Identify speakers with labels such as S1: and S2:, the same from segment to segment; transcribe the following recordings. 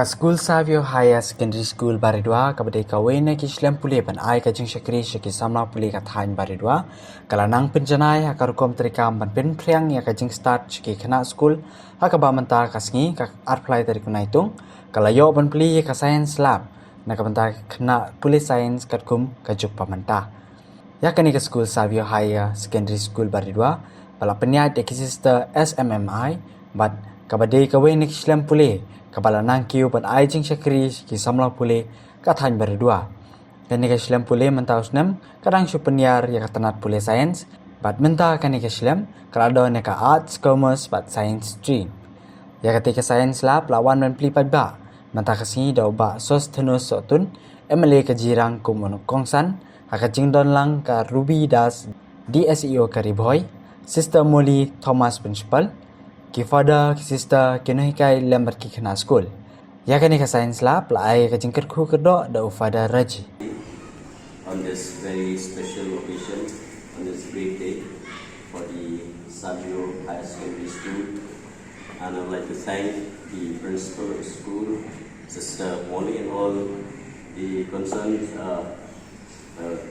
S1: Skul Savio Hss Skul Baridua kabadai kawei naki shlem pule ban ïaka jingshakri shiki Samla pule ka thaiñ Baridua kala nangpynjanai haka rukom treikam ban pynphriang ïaka jingstad shiki khynnah skul haka mynta ka sngi ka Plie Tarik Naitung kala yo ban Plie ka science lab naka bynta khynnah pule science katkum ka jukpa mynta ïaka ni ka Skul Savio Hss Skul Baridua bala penyat eki sister SMMI bat kabadai kawei naki shlem pule kabala nangki ban jingshakri ki Samla pule ka thaiñ Baridua kani ka shlem pule mynta usnem kadang supeniar ya katanat pule science bat mynta kani ka shlem kalado neka arts commerce bat science stream ya ketika science lab lawan men Plie ba mynta kasini do Bah Sosthenes Sohtun MLA ka Jirang kumun kongsan haka jingdon lang ka Ruby Das DSEO ka Ri-Bhoi sister Molly Thomas principal ki father ki sister khynnah lembar ki khynnah school ya kani ka science lab Plie ka jingkat khu kedo da Fr.Raji
S2: on this very special occasion, on this great day for the Savio Hss School, and I would like to thank the principal of the school, st.Paul, and all the concerned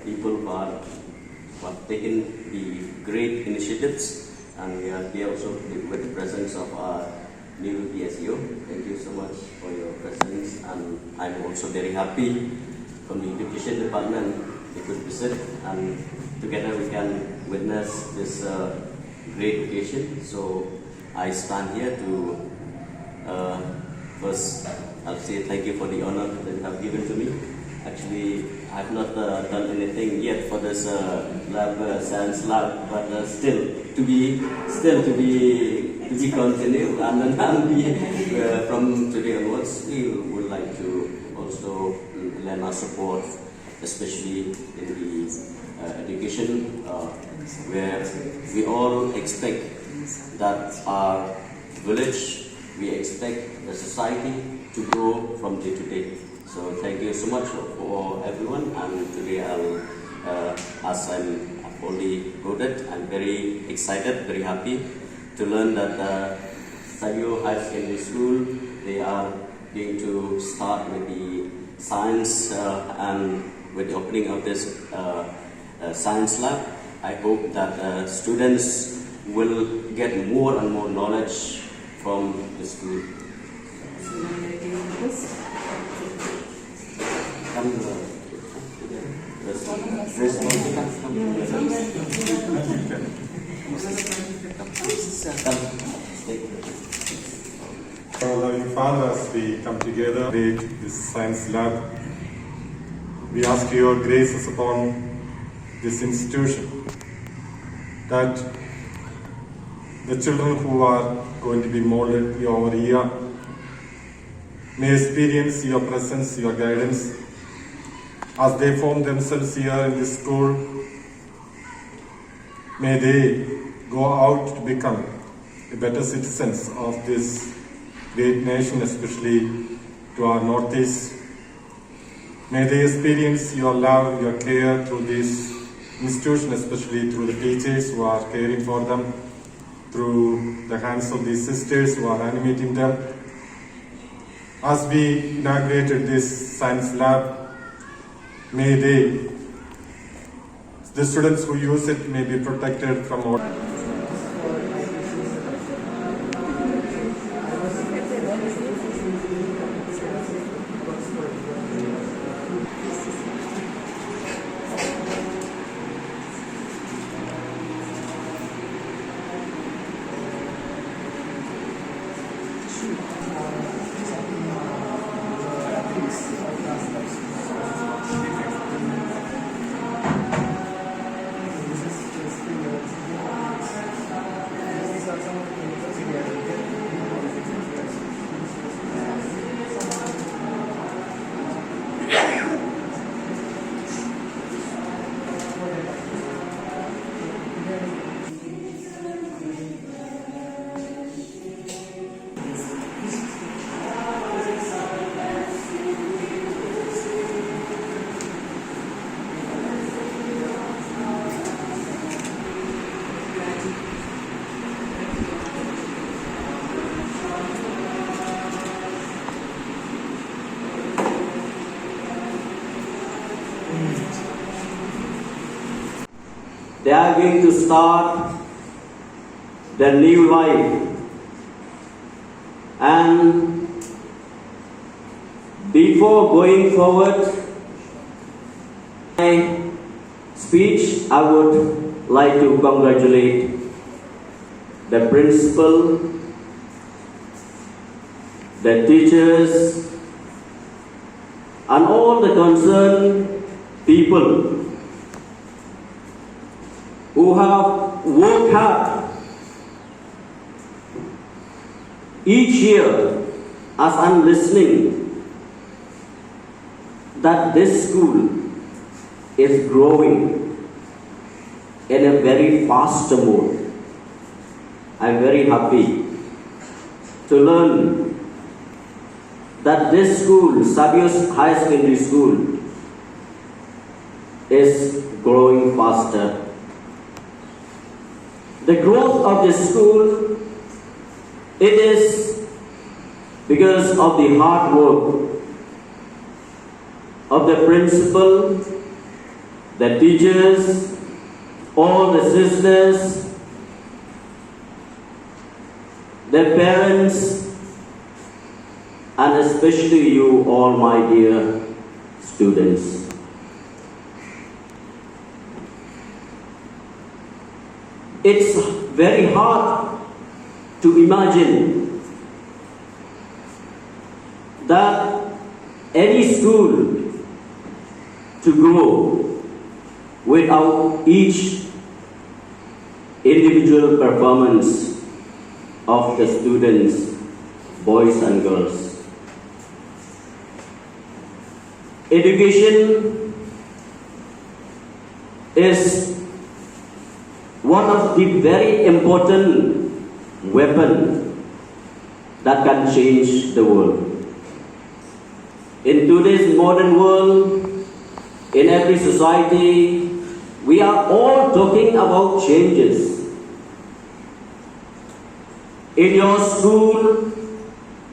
S2: people who have taken the great initiatives, and we are here also with the presence of our new DSEO. Thank you so much for your presence, and I'm also very happy from the education department we could visit, and together we can witness this great occasion. So I stand here to first I'll say thank you for the honor that you have given to me. Actually, I have not done anything yet for this lab, science lab, but still to be continued, and then from today onwards, we would like to also lend our support, especially in the education, where we all expect that our village, we expect the society to grow from day to day. So thank you so much for everyone, and today as I've already quoted, I'm very excited, very happy to learn that Savio Hss School, they are going to start with the science and with the opening of this science lab. I hope that students will get more and more knowledge from the school.
S3: Our loving Father, as we come together to this science lab, we ask your graces upon this institution, that the children who are going to be molded over here may experience your presence, your guidance, as they form themselves here in this school. May they go out to become better citizens of this great nation, especially to our northeast. May they experience your love, your care through this institution, especially through the teachers who are caring for them, through the hands of these sisters who are animating them. As we inaugurated this science lab, may the students who use it may be protected from all.
S2: they are going to start their new life. And before going forward my speech, I would like to congratulate the principal, the teachers, and all the concerned people who have worked hard each year. As I'm listening, that this school is growing in a very fast mode. I'm very happy to learn that this school, Savio High Secondary School, is growing faster. The growth of this school, it is because of the hard work of the principal, the teachers, all the sisters, the parents, and especially you all, my dear students. It's very hard to imagine that any school to grow without each individual performance of the students, boys and girls. Education is one of the very important weapon that can change the world. In today's modern world, in every society, we are all talking about changes. In your school,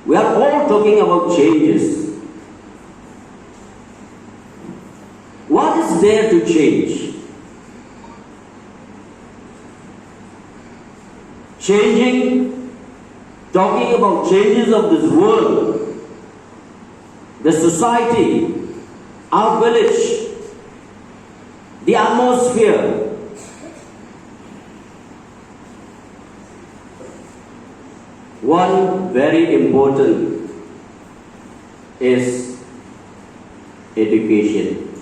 S2: we are all talking about changes. What is there to change? Changing, talking about changes of this world, the society, our village, the atmosphere. One very important is education.